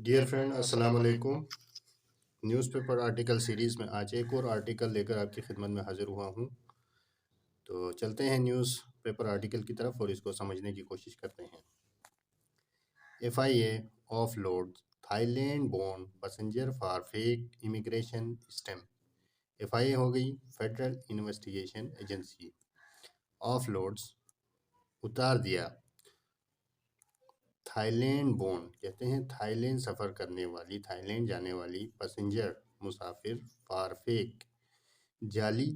Dear friend السلام علیکم۔ News paper article series میں آج ایک اور آرٹیکل لے کر آپ کی خدمت میں حاضر ہوا ہوں۔ تو چلتے ہیں نیوز پیپر آرٹیکل کی طرف اور اس کو سمجھنے کی کوشش کرتے ہیں۔ FIA offload Thailand بورن passenger for fake immigration stamp. FIA ہو گئی federal investigation agency. Offloads اتار دیا، تھائی لینڈ بورن کہتے ہیں تھائی لینڈ سفر کرنے والی، تھائی لینڈ جانے والی پیسنجر مسافر فار فیک جعلی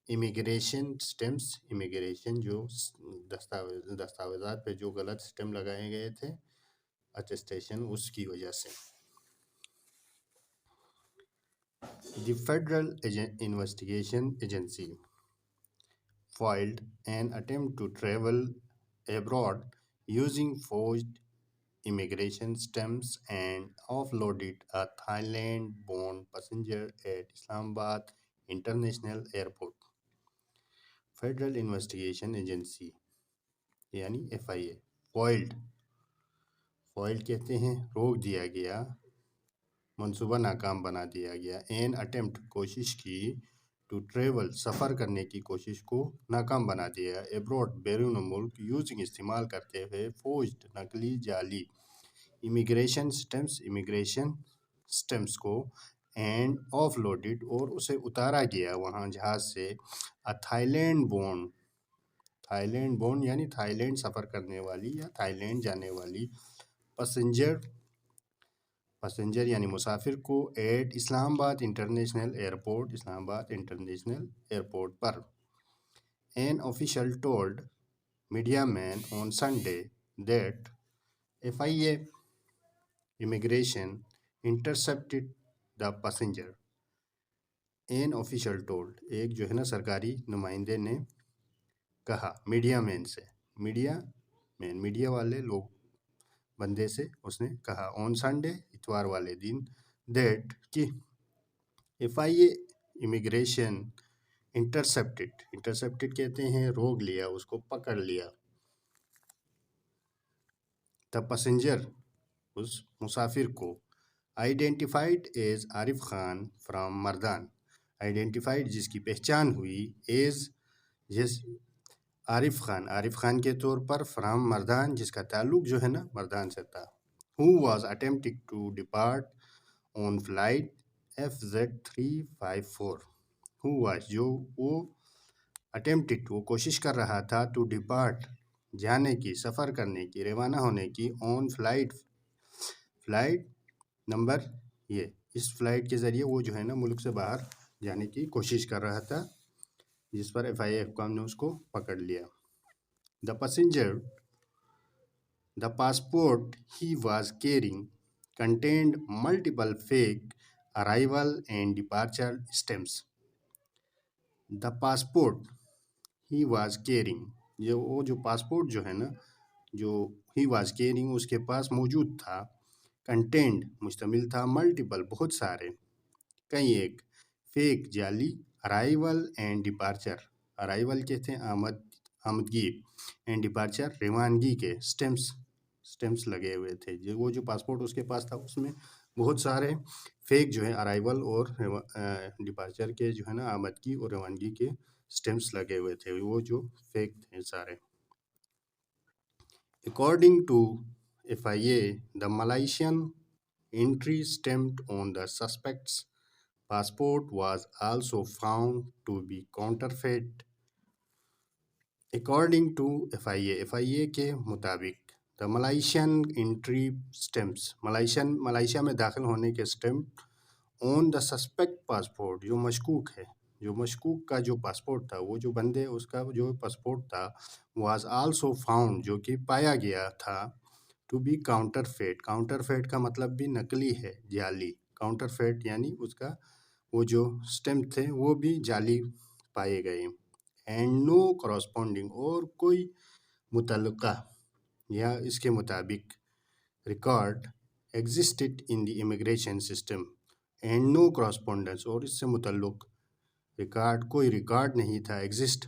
امیگریشن سٹیمپس، امیگریشن جو دستاویزات پہ جو غلط سٹیمپ لگائے گئے تھے اٹیسٹیشن، اس کی وجہ سے۔ The Federal investigation Agency filed an attempt to travel abroad using forged immigration stamps and offloaded a Thailand-born passenger at Islamabad International Airport. Federal investigation agency یعنی FIA foiled کہتے ہیں روک دیا گیا، منصوبہ ناکام بنا دیا گیا، an attempt کوشش کی، ٹو ٹریول سفر کرنے کی کوشش کو ناکام بنا دیا، ایبروڈ بیرون ملک، یوزنگ استعمال کرتے ہوئے، فوجڈ نقلی جعلی امیگریشن سٹیمپس، امیگریشن سٹیمپس کو، اینڈ آف لوڈڈ اور اسے اتارا گیا وہاں جہاز سے، تھائی لینڈ بورن یعنی تھائی لینڈ سفر کرنے والی یا تھائی لینڈ جانے والی پیسنجر یعنی مسافر کو، ایٹ اسلام آباد انٹرنیشنل ایئرپورٹ، اسلام آباد international airport per. An official told media man on Sunday that FIA immigration intercepted the passenger. An official told ایک جو ہے نا سرکاری نمائندے نے کہا میڈیا مین سے، میڈیا والے لوگ بندے سے اس نے کہا آن سنڈے اتوار والے دن، دیٹ کہ FIA امیگریشن انٹرسپٹڈ کہتے ہیں روک لیا، اس کو پکڑ لیا، دا پیسنجر اس مسافر کو، identified as Arif Khan from Mardan, identified جس کی پہچان ہوئی، ایز عارف خان کے طور پر، فرام مردان جس کا تعلق جو ہے نا مردان سے تھا، who was attempting to depart on flight FZ354. who was جو وہ attempted وہ کوشش کر رہا تھا to depart جانے کی، سفر کرنے کی، روانہ ہونے کی، on flight نمبر یہ، اس فلائٹ کے ذریعے وہ جو ہے نا ملک سے باہر جانے کی کوشش کر رہا تھا، جس پر FIA حکام نے اس کو پکڑ لیا۔ The passenger The passport he was carrying contained multiple fake arrival and departure stamps. The passport he was carrying وہ جو پاسپورٹ جو ہے نا جو he was carrying اس کے پاس موجود تھا، contained مشتمل تھا، multiple بہت سارے، کئی ایک، fake جعلی، arrival and departure arrival کہتے ہیں آمدگی، اینڈ ڈپارچر روانگی کے، سٹیمپس لگے ہوئے تھے، وہ جو پاسپورٹ اس کے پاس تھا اس میں بہت سارے فیک جو ہے ارائیول اور ڈپارچر کے جو ہے نا آمدگی اور روانگی کے سٹیمپس لگے ہوئے تھے، وہ جو فیک تھے سارے۔ According to FIA, the Malaysian entry stamped on the suspect's passport was also found to be counterfeit. According to FIA کے مطابق، دا ملائیشین انٹری سٹیمپس ملائیشیا میں داخل ہونے کے stamp on the suspect passport جو مشکوک کا جو پاسپورٹ تھا، وہ جو بندے اس کا جو پاسپورٹ تھا، واز آلسو فاؤنڈ جو کہ پایا گیا تھا، ٹو بی کاؤنٹر کا مطلب بھی نقلی ہے، جعلی، کاؤنٹر یعنی اس کا وہ جو سٹیمپ تھے وہ بھی جعلی پائے گئے، اینڈ نو کورسپونڈنگ اور کوئی متعلقہ یا اس کے مطابق record existed in the immigration system, and no correspondence اور اس سے متعلق کوئی ریکارڈ نہیں تھا، exist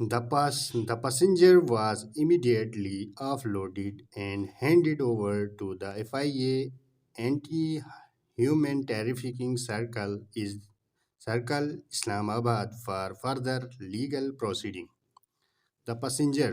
The passenger was immediately offloaded and handed over to the FIA Anti-Human Trafficking Circle Islamabad for further legal proceeding. The passenger,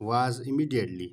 was immediately,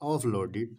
offloaded,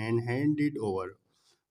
and handed over,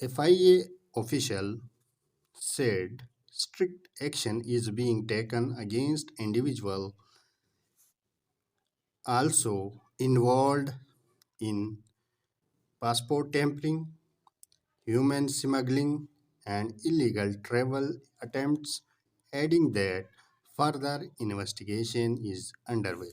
FIA official said strict action is being taken against individuals also involved in passport tampering, human smuggling, and illegal travel attempts, adding that further investigation is underway.